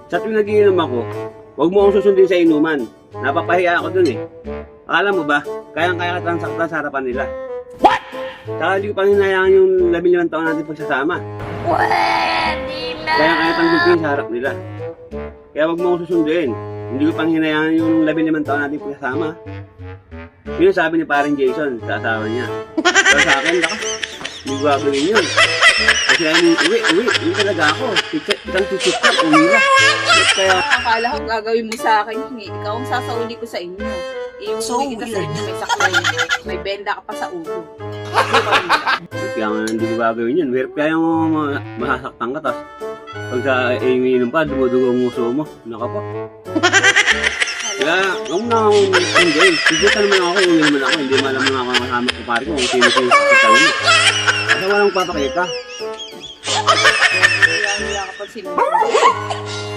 Sa tuwing nagiinom ako, huwag mo akong susundin sa inuman. Napapahiya ako dun eh. Akala mo ba, kayang-kaya kitang saktan sa harapan nila. What? Saka hindi ko pang hinayaan yung 15 taon natin pagsasama. Pwede na! Kaya tanggapin sa harap nila. Kaya huwag mo akong susundin. Hindi ko pang hinayaan yung 15 taon natin pagsasama. Yun ang sabi ni paring Jason sa asawa niya. Pero sa akin, hindi ko gagawin yun. Kasi uwi talaga ako. Isang susukap, uwi na. Kaya, Akala ko gagawin mo sa akin yun eh. Ikaw ang sasauli ko sa inyo. Iuwi kita sa inyo, may saklay. May benda ka pa sa ulo. kaya nga hindi ko gagawin yun. Pero kaya mo masasaktan ka, tapos pag sa iinom pa, dumudugo ang nguso mo. Naka po. Kaya, huwag na akong sundin. Sigutan naman ako, uwi naman ako. Hindi mo alam mga kasama ko pare ko kung sino-sino sa kasama mo. Kasi walang papakita. Kaya ka pa sinusunod.